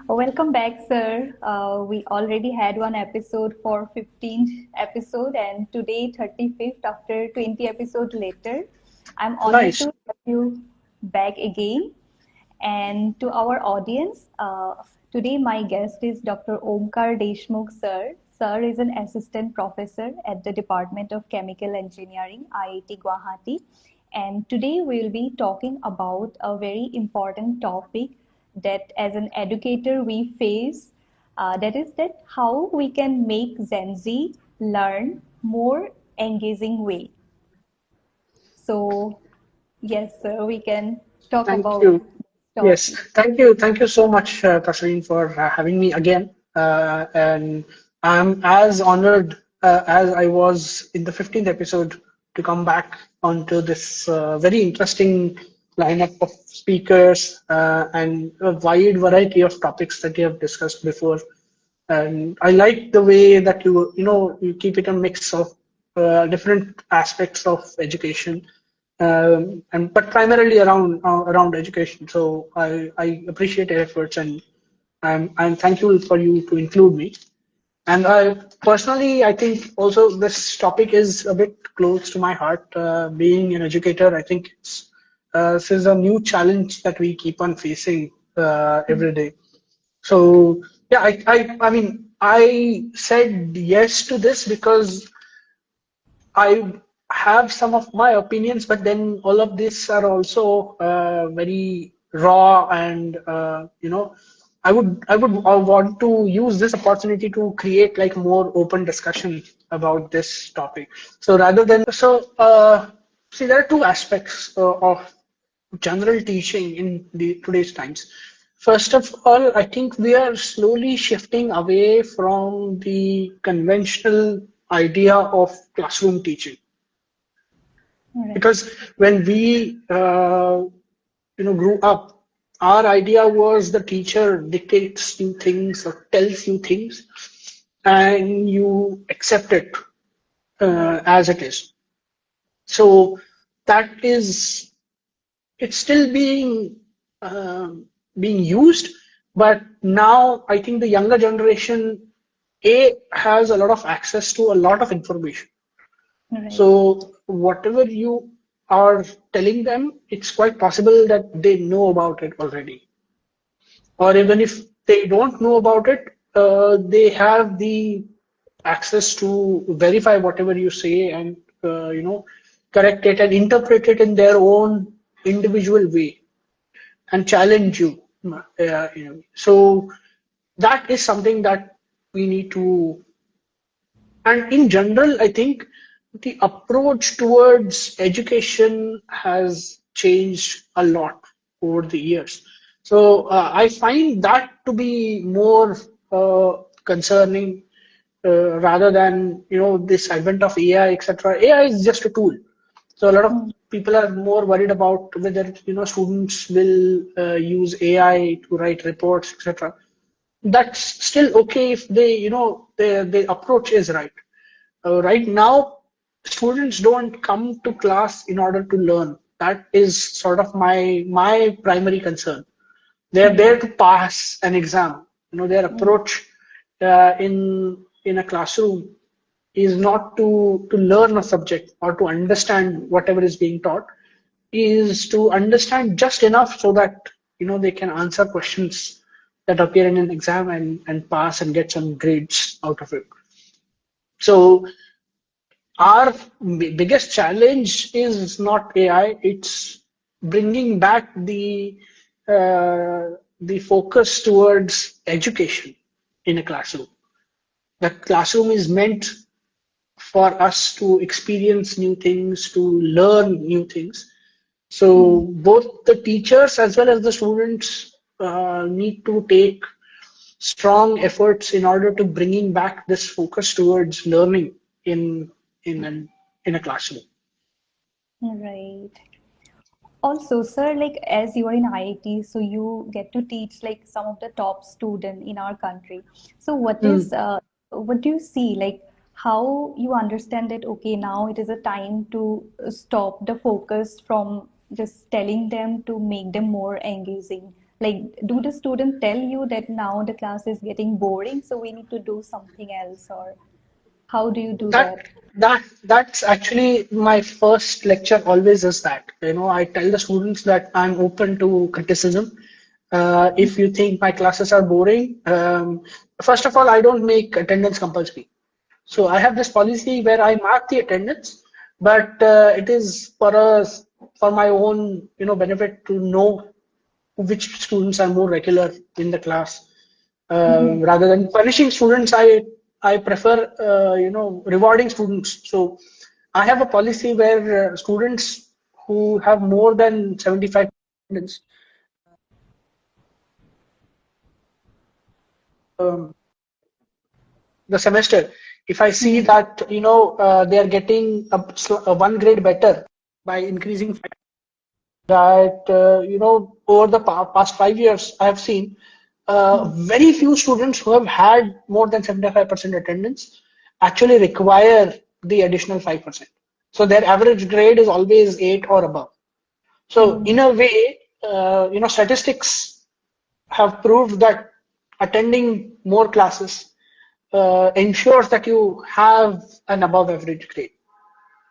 Welcome back, sir. We already had one episode for 15th episode, and today 35th after 20 episode later. I'm honored Nice. to have you back again. And to our audience, today my guest is Dr. Omkar Deshmukh Sir. Sir is an assistant professor at the Department of Chemical Engineering, IIT Guwahati. And today we'll be talking about a very important topic that as an educator we face, that is that how we can make Gen Z learn more engaging way. So yes, sir, we can talk Thank about you. this Yes, topic. thank you. Thank you so much, Tasreen, for having me again. And I'm as honored as I was in the 15th episode to come back onto this very interesting lineup of speakers and a wide variety of topics that you have discussed before. And I like the way that you keep it a mix of different aspects of education, and but primarily around education. So I appreciate your efforts, and I'm thankful for you to include me. And I personally, I think also this topic is a bit close to my heart. Being an educator, I think this is a new challenge that we keep on facing every day. So yeah, I mean, I said yes to this because I have some of my opinions, but then all of these are also very raw, and I would want to use this opportunity to create like more open discussion about this topic. So see, there are two aspects of general teaching in today's times. First of all, I think we are slowly shifting away from the conventional idea of classroom teaching. Right. Because when we grew up, our idea was the teacher dictates you things or tells you things, and you accept it Right. as it is. So that is it's still being used, but now I think the younger generation has a lot of access to a lot of information. Right. So whatever you are telling them, it's quite possible that they know about it already. Or even if they don't know about it, they have the access to verify whatever you say and correct it and interpret it in their own individual way and challenge you. So that is something that we need to. And in general, I think the approach towards education has changed a lot over the years. So I find that to be more concerning rather than this advent of AI, etc. AI is just a tool. So a lot of Mm. people are more worried about whether students will use AI to write reports, etc. That's still okay if they the approach is right. Right now, students don't come to class in order to learn. That is sort of my primary concern. They're there Right. to pass an exam. Their Mm. approach in a classroom is not to learn a subject or to understand whatever is being taught, is to understand just enough so that they can answer questions that appear in an exam and pass and get some grades out of it. So our biggest challenge is not AI, it's bringing back the focus towards education in a classroom. The classroom is meant for us to experience new things, to learn new things. So Mm. both the teachers as well as the students need to take strong efforts in order to bringing back this focus towards learning in in a classroom. Right. Also, sir, like as you are in IIT, so you get to teach like some of the top student in our country. So Mm. what do you see like how you understand that okay, now it is a time to stop the focus from just telling them to make them more engaging. Like, do the student tell you that now the class is getting boring, so we need to do something else, or how do you do That that? that's actually my first lecture always is that. I tell the students that I'm open to criticism. If you think my classes are boring, first of all, I don't make attendance compulsory. So I have this policy where I mark the attendance, but it is for my own benefit to know which students are more regular in the class. Rather than punishing students, I prefer rewarding students. So I have a policy where students who have more than 75 attendance, um, the semester, if I see Hmm. that they are getting a one grade better by increasing that over the past 5 years I have seen very few students who have had more than 75% attendance actually require the additional 5%. So their average grade is always 8 or above. So in Hmm. a way, statistics have proved that attending more classes ensures that you have an above average grade.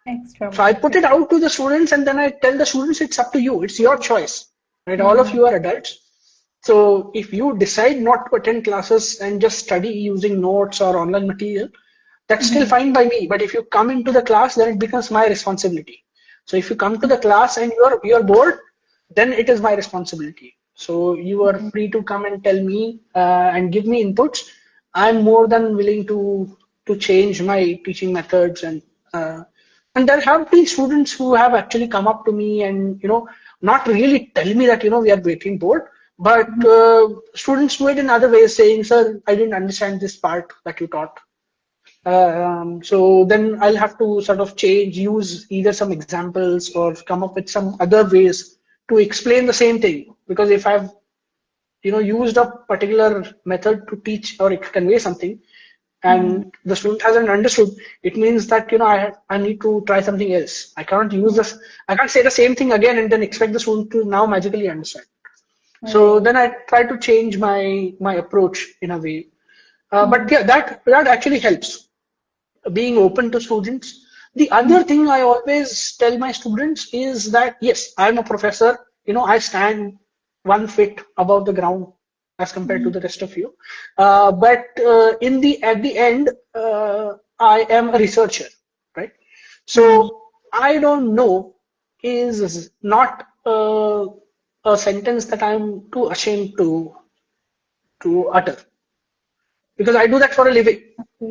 Extra So I marks. put it out to the students and then I tell the students it's up to you. It's your choice. Right? All of Hmm. you are adults. So if you decide not to attend classes and just study using notes or online material, that's still Hmm. fine by me. But if you come into the class, then it becomes my responsibility. So if you come to the class and you're bored, then it is my responsibility. So you are Hmm. free to come and tell me and give me inputs. I'm more than willing to change my teaching methods and there have been students who have actually come up to me and not really tell me that we are getting bored, but students do it in other ways, saying, "Sir, I didn't understand this part that you taught." So then I'll have to sort of use either some examples or come up with some other ways to explain the same thing. Because if I've used a particular method to teach or convey something, Hmm. and the student hasn't understood, it means that I need to try something else. I can't use this. I can't say the same thing again and then expect the student to now magically understand. So Right. then I try to change my approach in a way. But Hmm. yeah, that actually helps, being open to students. The other thing I always tell my students is that yes, I'm a professor. I stand 1 foot above the ground as compared to Hmm. the rest of you. But at the end, I am a researcher, right? Hmm. So I don't know is not a sentence that I'm too ashamed to utter because I do that for a living,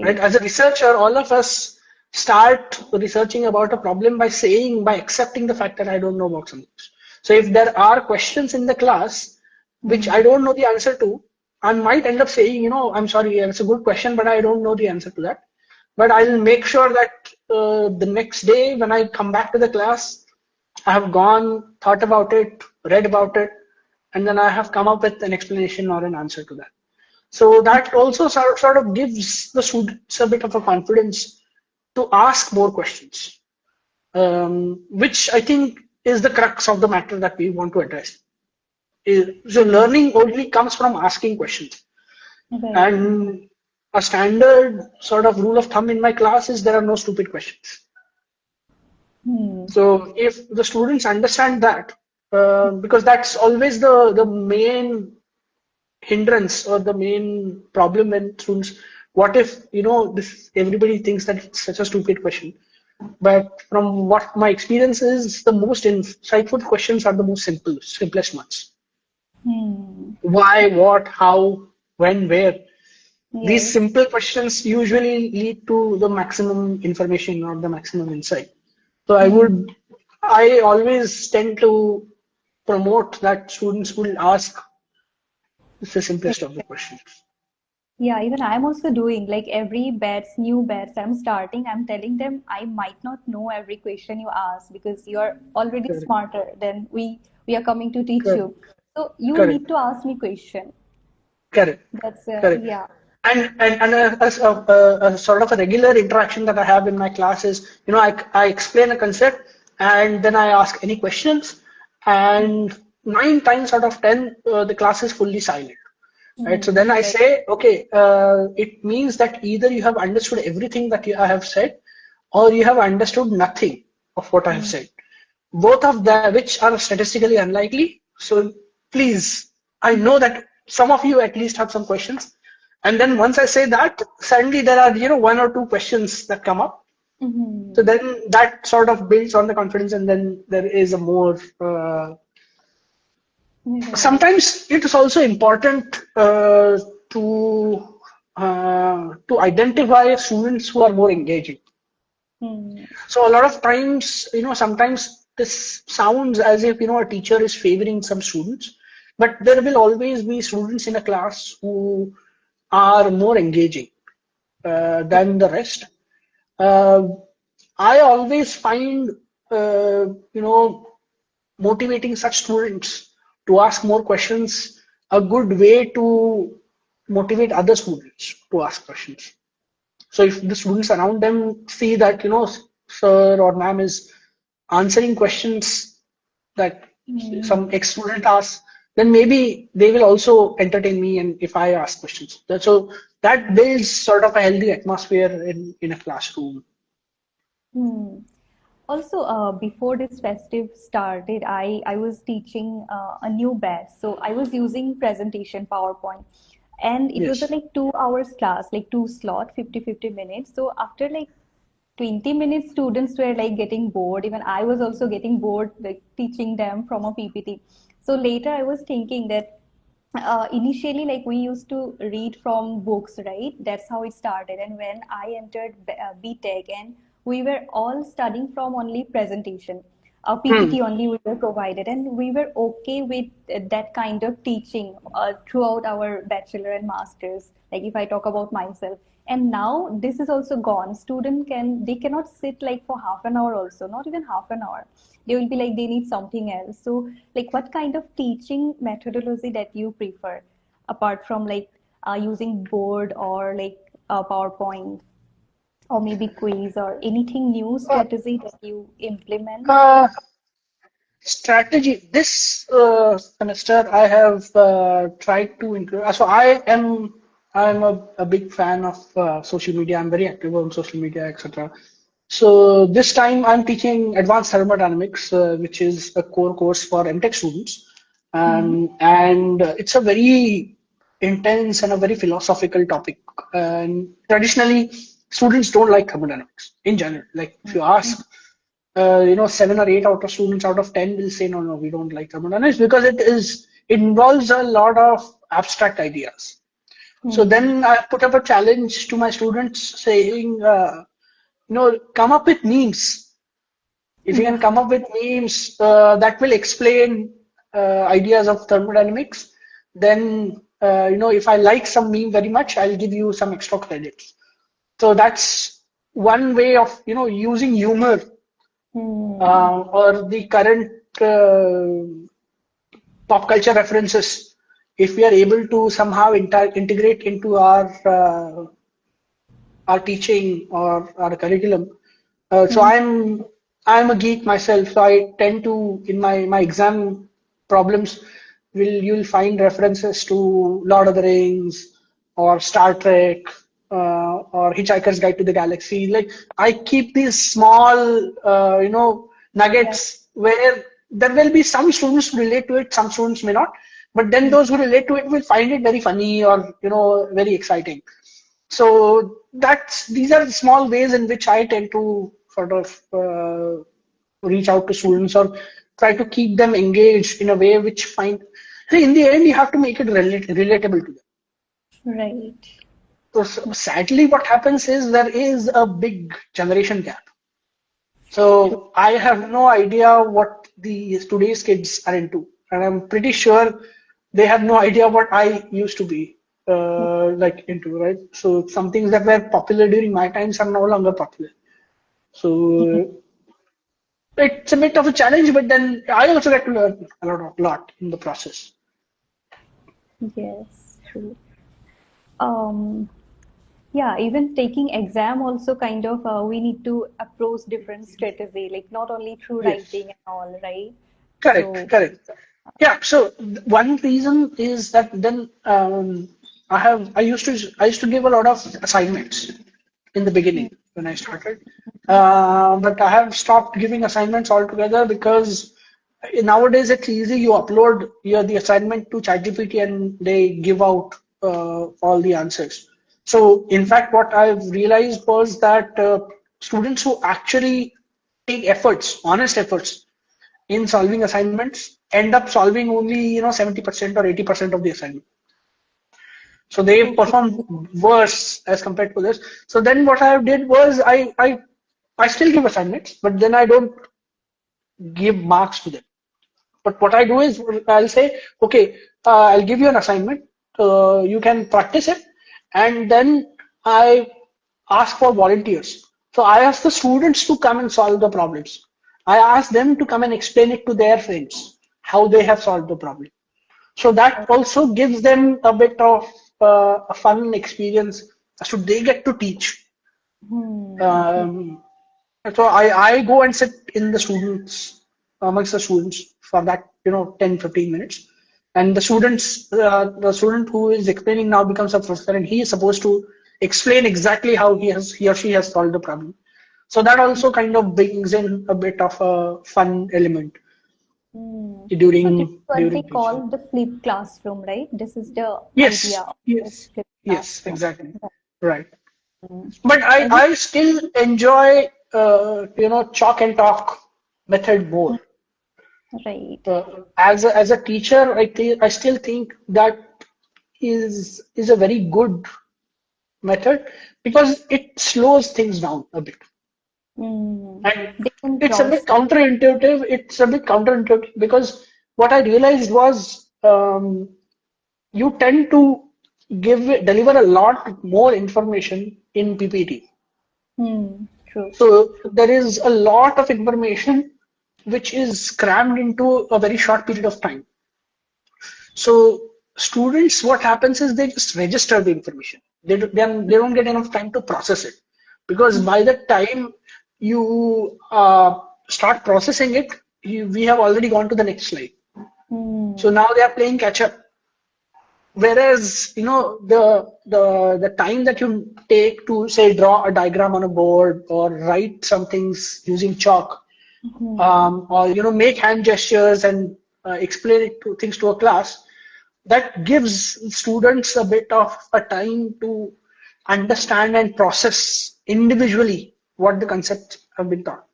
right? Okay. As a researcher, all of us start researching about a problem by accepting the fact that I don't know about something. So if there are questions in the class which Hmm. I don't know the answer to, I might end up saying, I'm sorry, it's a good question, but I don't know the answer to that. But I'll make sure that the next day when I come back to the class, I have gone, thought about it, read about it, and then I have come up with an explanation or an answer to that. So that also sort of gives the students a bit of a confidence to ask more questions, which I think is the crux of the matter that we want to address. So Hmm. learning only comes from asking questions. Right. And a standard sort of rule of thumb in my class is there are no stupid questions. Hmm. So if the students understand that, because that's always the main hindrance or the main problem when students, what if this everybody thinks that it's such a stupid question, but from what my experience is, the most insightful questions are the most simplest ones. Hmm. Why, what, how, when, where, these Yes. simple questions usually lead to the maximum information or the maximum insight. So Hmm. I always tend to promote that students will ask the simplest of the questions. Yeah, even I'm also doing like every new batch I'm starting, I'm telling them I might not know every question you ask because you are already Correct. smarter than we are coming to teach Correct. you. So you need Correct. to ask me question. Correct. That's Correct. yeah. And a sort of a regular interaction that I have in my class is, I explain a concept and then I ask any questions, and 9 times out of 10, the class is fully silent. Right. So then I Right. say, okay, it means that either you have understood everything that I have said, or you have understood nothing of what I have said. Both of them, which are statistically unlikely. So please, I know that some of you at least have some questions. And then once I say that, suddenly there are, one or two questions that come up. So Mm-hmm. then that sort of builds on the confidence, and then there is a more Right. sometimes it is also important to identify students who are more engaging. Hmm. So a lot of times, sometimes this sounds as if a teacher is favoring some students, but there will always be students in a class who are more engaging than the rest. Uh, I always find motivating such students to ask more questions a good way to motivate other students to ask questions. So if the students around them see that, sir or ma'am is answering questions that some Hmm. ex-student asks, then maybe they will also entertain me and if I ask questions. So that builds sort of a healthy atmosphere in a classroom. Hmm. Also, before this festive started, I was teaching a new batch. So I was using presentation PowerPoint. And it was a Yes. like 2 hours class, like two slot, 50-50 minutes. So after like 20 minutes, students were like getting bored. Even I was also getting bored, like teaching them from a PPT. So later I was thinking that initially like we used to read from books, right? That's how it started. And when I entered BTech, and we were all studying from only presentation, Hmm. PPT only we were provided, and we were okay with that kind of teaching throughout our bachelor and masters, like if I talk about myself. And now this is also gone. Student they cannot sit like for half an hour also, not even half an hour. They will be like they need something else. So like what kind of teaching methodology that you prefer, apart from like using board or like PowerPoint, or maybe quiz, or anything new Uh, strategy that you implement? uh, Strategy. This semester, I have tried to include. So I'm a big fan of social media. I'm very active on social media, etc. So this time I'm teaching advanced thermodynamics, which is a core course for MTech students, Hmm. and it's a very intense and a very philosophical topic. And traditionally, students don't like thermodynamics in general. Like if you ask 7 or 8 out of students out of 10 will say, no, no, we don't like thermodynamics because it involves a lot of abstract ideas. So Hmm. then I put up a challenge to my students saying, come up with memes. If you can come up with memes that will explain ideas of thermodynamics, then, if I like some meme very much, I'll give you some extra credits. So that's one way of, using humor Hmm. or the current pop culture references, if we are able to somehow integrate into our teaching or our curriculum. So Hmm. I'm a geek myself, so I tend to in my exam problems you'll find references to Lord of the Rings or Star Trek or Hitchhiker's Guide to the Galaxy. Like I keep these small Right. nuggets where there will be some students who relate to it, some students may not, but then Hmm. those who relate to it will find it very funny or very exciting. So these are the small ways in which I tend to sort of reach out to students or try to keep them engaged in a way which find. See, in the end, you have to make it relatable to them. Right. So sadly, what happens is there is a big generation gap. True. So I have no idea what the today's kids are into, and I'm pretty sure they have no idea what I used to be like into, right? So some things that were popular during my times are no longer popular. So it's a bit of a challenge, but then I also get to learn a lot in the process. Yes, true. Um, yeah, even taking exam also kind of we need to approach different strategy, like not only through Yes, writing and all, right? correct, So correct. Yeah, so one reason is that then I used to give a lot of assignments in the beginning when I started, but I have stopped giving assignments altogether because nowadays it's easy. You upload the assignment to ChatGPT and they give out all the answers. So in fact, what I've realized was that students who actually take efforts, honest efforts in solving assignments end up solving only 70% or 80% of the assignment. So they Okay. perform worse as compared to this. So then what I did was I still give assignments, but then I don't give marks to them. But what I do is I'll say, okay, I'll give you an assignment. You can practice it, and then I ask for volunteers. So I ask the students to come and solve the problems. I ask them to come and explain it to their friends how they have solved the problem. So that also gives them a bit of a fun experience as to they get to teach. True. Um, so I go and sit in the students amongst the students for that 10-15 minutes, and the student who is explaining now becomes a professor, and he is supposed to explain exactly how he or she has solved the problem. So that also kind of brings in a bit of a fun element So this is what they during teaching. call the flipped classroom, right? This is the idea Yes, of the yes, flipped yes, classroom. exactly. Right. Mm. But I, And I still enjoy, chalk and talk method more. right. As a teacher, I still think that is a very good method because it slows things down a bit. Mm. And Different it's a bit process. counterintuitive. It's a bit counterintuitive because what I realized was you tend to deliver a lot more information in PPT. True. So there is a lot of information which is crammed into a very short period of time. So students, what happens is they just register the information. They don't get enough time to process it because by the time you start processing it, we have already gone to the next slide. So Mm. now they are playing catch up. Whereas, the time that you take to say draw a diagram on a board or write some things using chalk, Mm. or make hand gestures and explain things to a class, that gives students a bit of a time to understand and process individually what the concepts have been taught.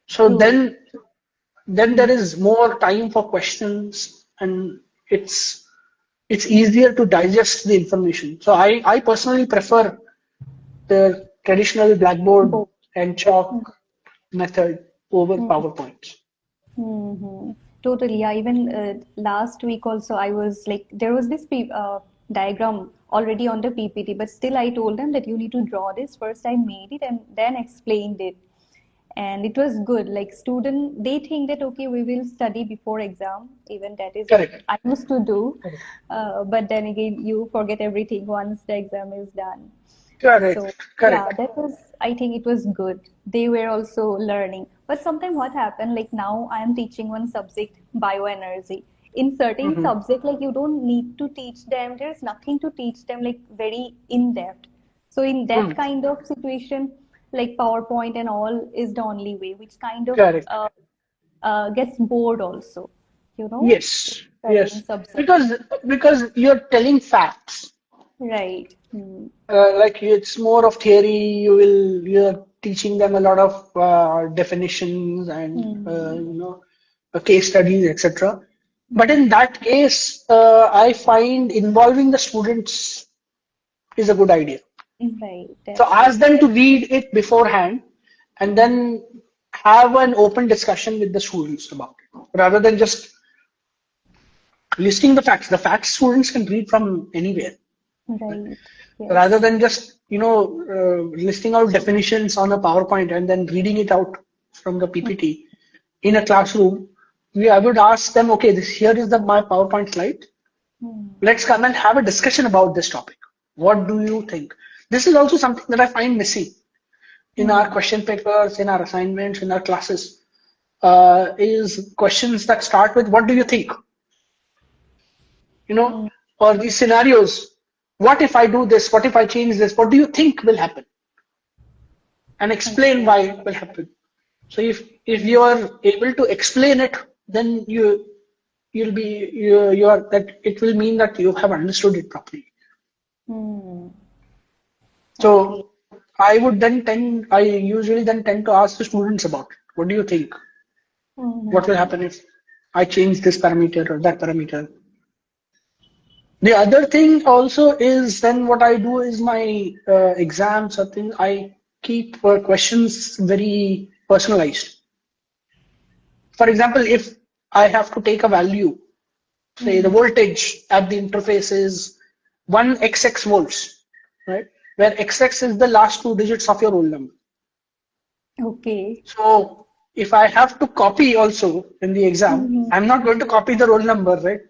So True. then there is more time for questions, and it's easier to digest the information. So I personally prefer the traditional blackboard Both. and chalk method over PowerPoint. Mm-hmm. Totally. Yeah. Even last week also, I was like, there was this diagram already on the PPT, but still I told them that you need to draw this. First, I made it and then explained it. And it was good. Like student, they think that, okay, we will study before exam. Even that is what Correct. I used to do. Correct. But then again, you forget everything once the exam is done. Correct. So yeah, Correct. that was, I think it was good. They were also learning. But sometimes what happened, like now I am teaching one subject, bioenergy. In certain Hmm. subject, like you don't need to teach them. There's nothing to teach them like very in depth. So in that Mm. kind of situation, like PowerPoint and all is the only way, which kind of Correct. gets bored also, you know, Yes. certain Yes. subject. Because you're telling facts. Right. Hmm. Like it's more of theory. You're teaching them a lot of definitions and Hmm. case studies, etc. But Hmm. in that case, I find involving the students is a good idea. Right. So That's ask true. them to read it beforehand and then have an open discussion with the students about it, rather than just listing the facts. The facts students can read from anywhere, Right. rather Yes. than just listing out definitions on a PowerPoint and then reading it out from the PPT in a classroom. I would ask them, okay, this here is my PowerPoint slide. Hmm. Let's come and have a discussion about this topic. What do you think? This is also something that I find missing in our Hmm. question papers, in our assignments, in our classes, is questions that start with "What do you think?" or these scenarios. What if I do this? What if I change this? What do you think will happen? And explain why it will happen. So if you are able to explain it, then you are that it will mean that you have understood it properly. So I usually then tend to ask the students about it. What do you think? What will happen if I change this parameter or that parameter? The other thing also is then what I do is my exams or things, I keep questions very personalized. For example, if I have to take a value, say the voltage at the interface is 1xx volts, right? Where xx is the last two digits of your roll number. Okay. So if I have to copy also in the exam, I'm not going to copy the roll number, right?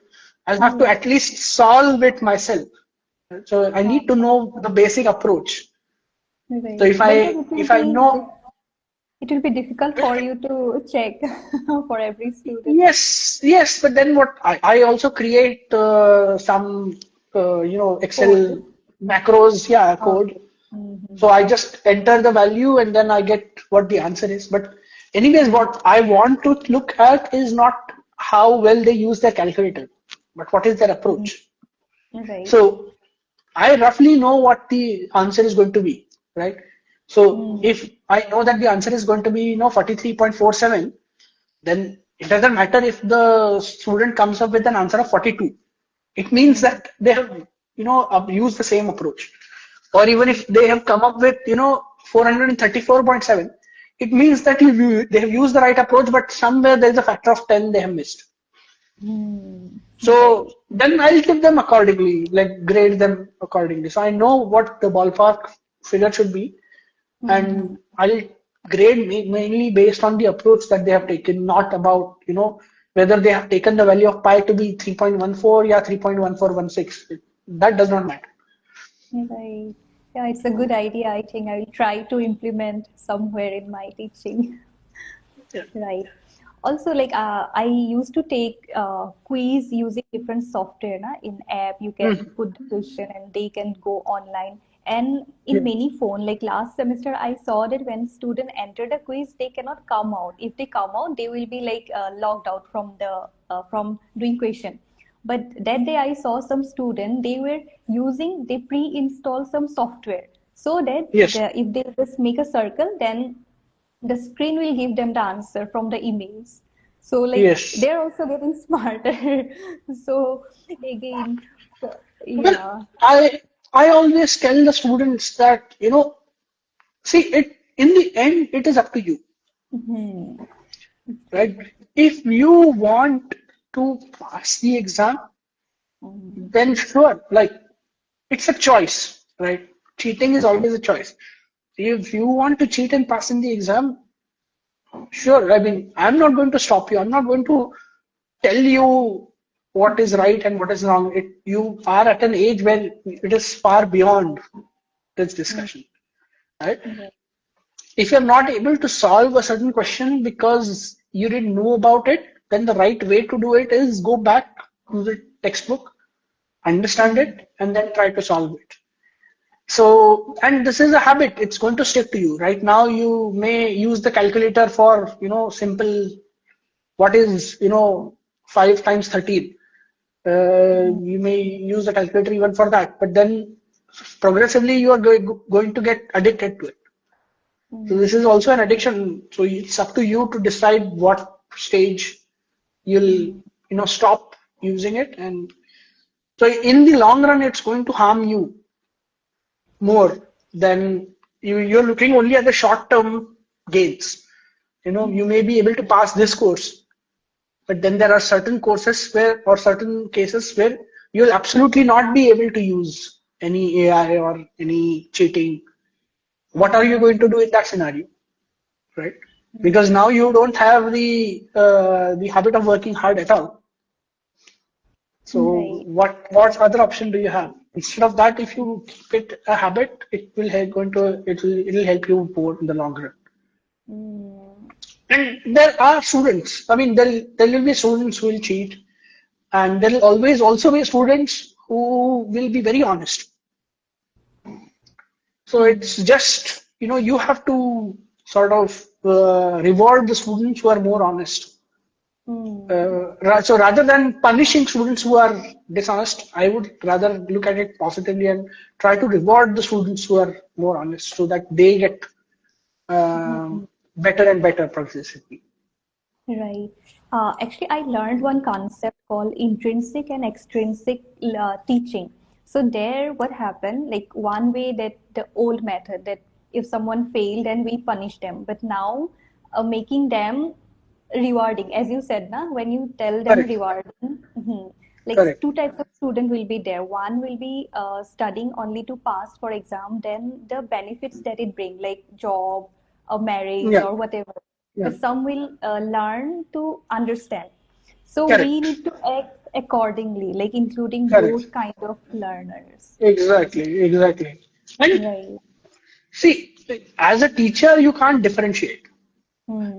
I'll have to at least solve it myself. So I need to know the basic approach. Right. So if I know, it will be difficult for you to check for every student. yes, but then what I also create some Excel Code. macros, code. So I just enter the value and then I get what the answer is. But anyways, what I want to look at is not how well they use their calculator, but what is their approach. Right. So I roughly know what the answer is going to be, right? So if I know that the answer is going to be 43.47, then it doesn't matter if the student comes up with an answer of 42. It means that they have used the same approach. Or even if they have come up with 434.7, it means that they have used the right approach, but somewhere there is a factor of 10 they have missed. So then I'll give them accordingly, like grade them accordingly. So I know what the ballpark figure should be, and I'll grade mainly based on the approach that they have taken, not about whether they have taken the value of pi to be 3.14 or 3.1416. That does not matter. Right. Yeah, it's a good idea. I think I will try to implement somewhere in my teaching. Yeah. Right. Also, like I used to take quiz using different software. In app, you can put the question and they can go online. And in many phone, like last semester, I saw that when student enter the quiz, they cannot come out. If they come out, they will be like logged out from the from doing question. But that day I saw some student, they pre-install some software so that Yes. if they just make a circle, then the screen will give them the answer from the emails. So like Yes. they're also getting smarter. So again, Well, yeah. I always tell the students that see it in the end it is up to you, right? If you want to pass the exam, then sure, like it's a choice, right? Cheating is always a choice. If you want to cheat and pass in the exam, sure. I mean, I'm not going to stop you. I'm not going to tell you what is right and what is wrong. You are at an age where it is far beyond this discussion, right? If you're not able to solve a certain question because you didn't know about it, then the right way to do it is go back to the textbook, understand it, and then try to solve it. So, and this is a habit, it's going to stick to you. Right now, you may use the calculator for, simple, what is, 5 times 13. You may use the calculator even for that, but then progressively you are going to get addicted to it. So this is also an addiction. So it's up to you to decide what stage you'll, stop using it. And so in the long run, it's going to harm you more than you're looking only at the short-term gains. You may be able to pass this course, but then there are certain courses or certain cases where you'll absolutely not be able to use any AI or any cheating. What are you going to do in that scenario, right? Because now you don't have the habit of working hard at all. So what other option do you have? Instead of that, if you keep it a habit, it'll help you more in the long run. And there are students. I mean, there will be students who will cheat. and there will always also be students who will be very honest. So it's just, you have to sort of reward the students who are more honest. So rather than punishing students who are dishonest, I would rather look at it positively and try to reward the students who are more honest so that they get better and better progressively. Right. Actually, I learned one concept called intrinsic and extrinsic teaching. So there, what happened? Like one way that the old method that if someone failed and we punish them, but now making them rewarding, as you said, na, when you tell them Correct. rewarding, like Correct. two types of student will be there. One will be studying only to pass for exam, then the benefits that it bring, like job, or marriage, Yeah. or whatever. Yeah. But some will learn to understand. So we Correct. need to act accordingly, like including Correct. both kind of learners. Exactly. Exactly. And Right. see, as a teacher, you can't differentiate.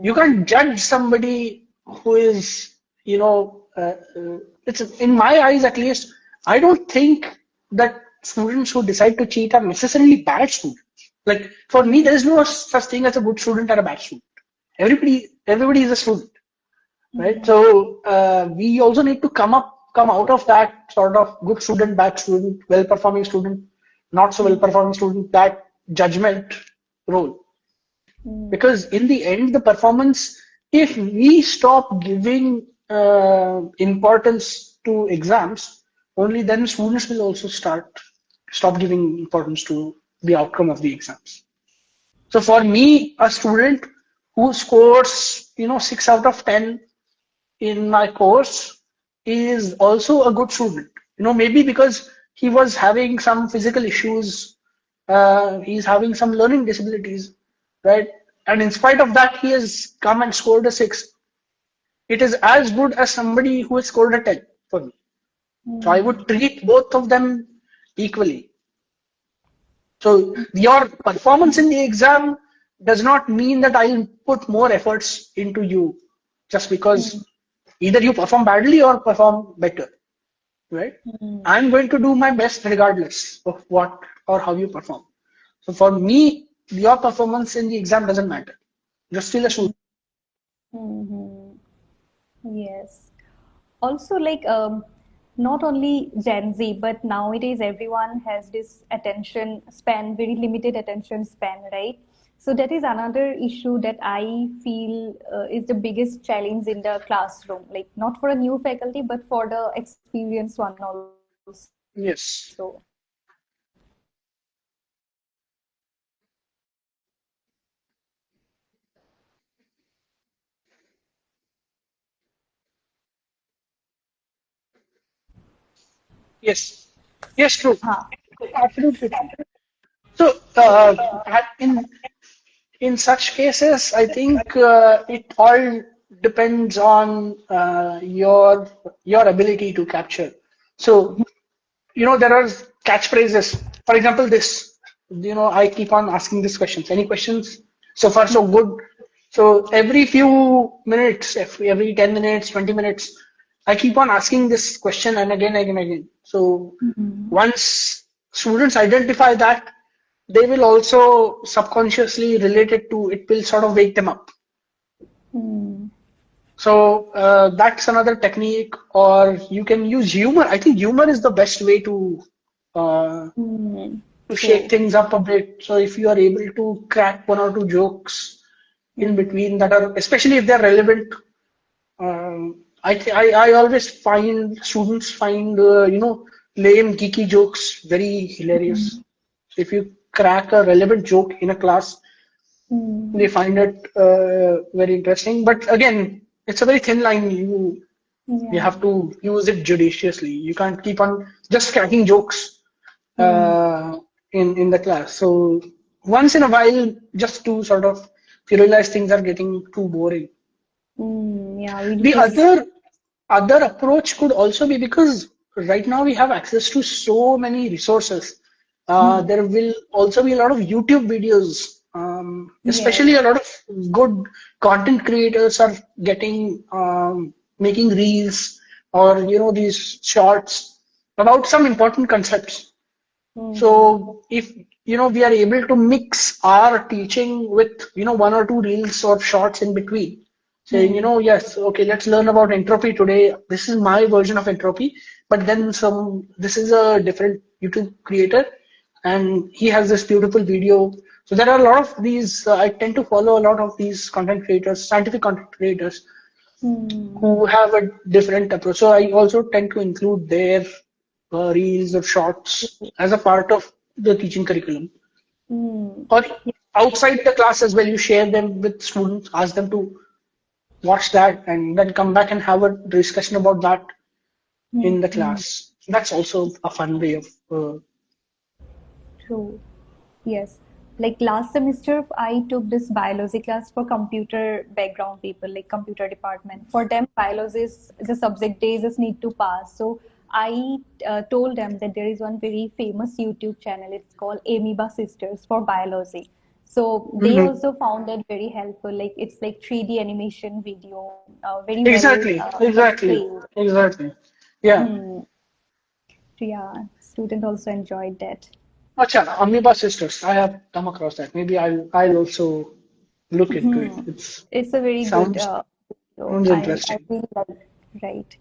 You Hmm. can't judge somebody who is, it's in my eyes at least. I don't think that students who decide to cheat are necessarily bad students. Like for me, there is no such thing as a good student or a bad student. Everybody is a student, right? Hmm. So we also need to come out of that sort of good student, bad student, well performing student, not so well Hmm. performing student, that judgment role. Hmm. Because in the end, the performance, if we stop giving importance to exams, only then students will also stop giving importance to the outcome of the exams. So for me, a student who scores, 6 out of 10 in my course is also a good student. Maybe because he was having some physical issues, he's having some learning disabilities, right? And in spite of that, he has come and scored a 6. It is as good as somebody who has scored a 10 for me. So I Hmm. would treat both of them equally. So your performance in the exam does not mean that I'll put more efforts into you just Hmm. because either you perform badly or perform better, right? Hmm. I'm going to do my best regardless of what or how you perform. So for me, your performance in the exam doesn't matter. You're still a student. Hmm. Yes. Also, like not only Gen Z, but nowadays everyone has this attention span, very limited attention span, right? So that is another issue that I feel is the biggest challenge in the classroom. Like not for a new faculty, but for the experienced one also. Yes. Yes. Yes, true. Huh. Absolutely true. So, in such cases, I think it all depends on your ability to capture. So, there are catchphrases. For example, this, I keep on asking these questions. Any questions? So far, so good. So every few minutes, every 10 minutes, 20 minutes, I keep on asking this question and again. So Mhm. once students identify that, they will also subconsciously relate it to, it will sort of wake them up. Hmm. So that's another technique, or you can use humor. I think humor is the best way uh, Hmm. to shake True. things up a bit. So if you are able to crack one or two jokes in Hmm. between that are, especially if they're relevant, I always find students find lame geeky jokes very hilarious. So if you crack a relevant joke in a class, they Hmm. find it very interesting. But again, it's a very thin line. You Yeah. have to use it judiciously. You can't keep on just cracking jokes Hmm. in the class. So once in a while, just to sort of, if you realize things are getting too boring. Hmm. Yeah. We need The to. other approach could also be because right now we have access to so many resources. Hmm. There will also be a lot of YouTube videos, especially Yes. a lot of good content creators are getting making reels, or these shorts about some important concepts. Hmm. So if we are able to mix our teaching with one or two reels or shorts in between, saying Hmm. yes, okay, let's learn about entropy today. This is my version of entropy, but then this is a different YouTube creator, and he has this beautiful video. So there are a lot of these. I tend to follow a lot of these content creators, scientific content creators, Hmm. who have a different approach. So I also tend to include their reels or shorts as a part of the teaching curriculum. Hmm. Or Yeah. outside the class as well, you share them with students, ask them to watch that, and then come back and have a discussion about that in the Hmm. class. That's also a fun way of. True. Yes. Like last semester, I took this biology class for computer background people, like computer department. For them, biology is the subject they just need to pass. So I told them that there is one very famous YouTube channel. It's called Amoeba Sisters for biology. So they Mhm. also found that very helpful. Like it's like 3D animation video, very well Exactly, exactly, explained. exactly. Yeah. Hmm. Yeah, student also enjoyed that. Acha, Amoeba Sisters. I have come across that. Maybe I'll also look into it. Hmm. It's It's a very good sounds so sounds I interesting. really like right.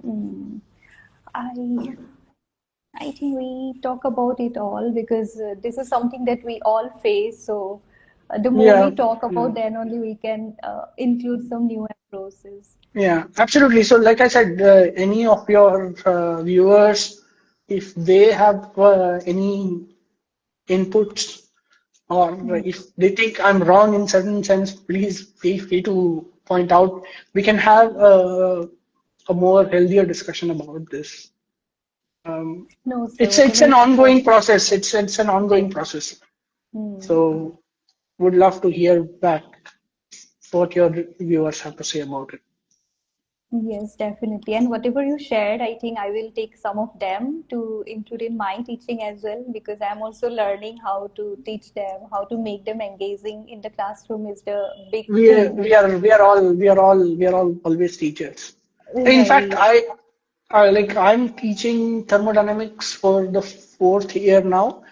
Mm. I I think we talk about it all because this is something that we all face. So the more Yeah, we talk yeah, about, then only we can include some new approaches. yeah, absolutely. So, like I said, any of your viewers, if they have any inputs, or Mm. if they think I'm wrong in certain sense, please feel free to point out. We can have a more healthier discussion about this. Um, No, sir, it's whatever an you said, ongoing process. It's an ongoing right. process. Hmm. So, would love to hear back what your viewers have to say about it. Yes, definitely. And whatever you shared, I think I will take some of them to include in my teaching as well because I'm also learning how to teach them, how to make them engaging in the classroom is the big We are, thing. we are we are all we are all we are all always teachers. In fact, Right. I'm teaching thermodynamics for the fourth year now,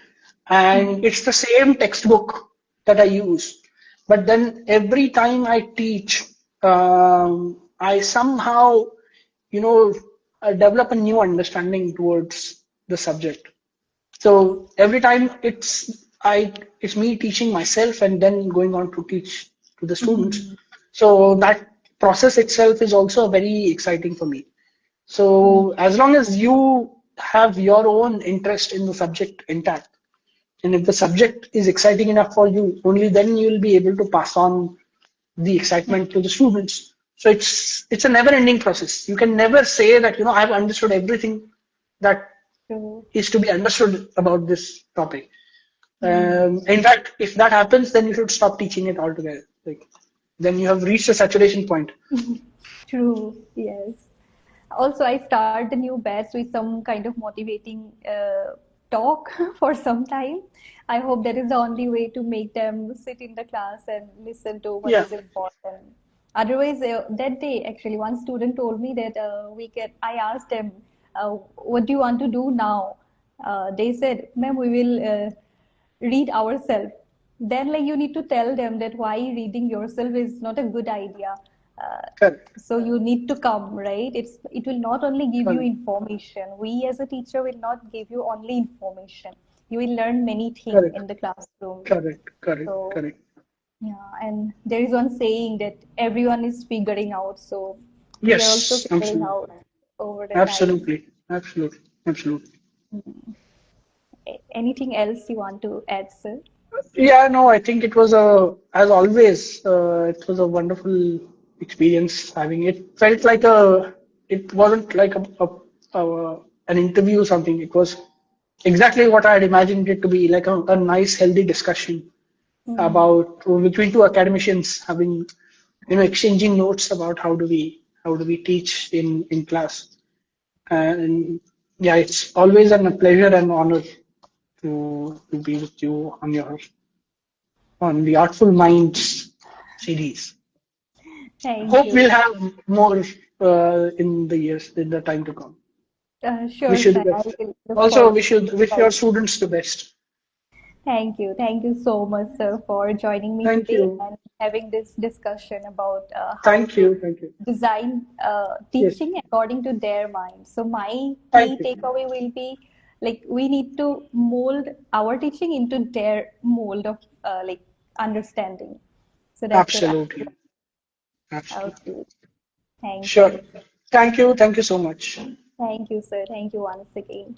and Hmm. it's the same textbook that I use. But then every time I teach, I somehow, you know, develop a new understanding towards the subject. So every time it's me teaching myself and then going on to teach to the students. Hmm. So that process itself is also very exciting for me. Hmm. So as long as you have your own interest in the subject intact, and if the subject is exciting enough for you, only then you will be able to pass on the excitement to the students. So it's a never-ending process. You can never say that I've understood everything that True. is to be understood about this topic. Hmm. In fact, if that happens, then you should stop teaching it altogether. Like, then you have reached a saturation point. True. Yes. Also, I start the new batch with some kind of motivating talk for some time. I hope that is the only way to make them sit in the class and listen to what Yeah, is important. Otherwise, that day actually, one student told me that we can. I asked them, "What do you want to do now?" They said, "Ma'am, we will read ourselves." Then, like, you need to tell them that why reading yourself is not a good idea. Uh, correct, so you need to come, right? It will not only give you correct, information. We as a teacher will not give you only information. You will learn many things correct, in the classroom. correct, correct, So correct. yeah, and there is one saying that everyone is figuring out. So we are also Yes, figuring absolutely, out over the time. absolutely, absolutely, absolutely. Anything else you want to add, sir? Yeah, no, I think it was as always, it was a wonderful experience having it. Felt like it wasn't like an interview or something. It was exactly what I had imagined it to be, like a nice, healthy discussion Hmm. about between two academicians having, exchanging notes about how do we teach in class. And yeah, it's always a pleasure and honor to be with you on the Artful Minds series. Thank Hope we'll you. have more. in the time to come. Sure, Wish you the sir. I best. will look Also, forward wish to your it. students the best. Thank you. Thank you so much, sir, for joining me Thank today you. and having this discussion about how Thank to you. Thank you. design Yes. teaching according to their mind. So my Thank key you. takeaway will be like we need to mold our teaching into their mold of like understanding. So that's what Absolutely. I Absolutely. would do. Thank Sure. you. Thank you. Thank you so much. Thank you, sir. Thank you once again.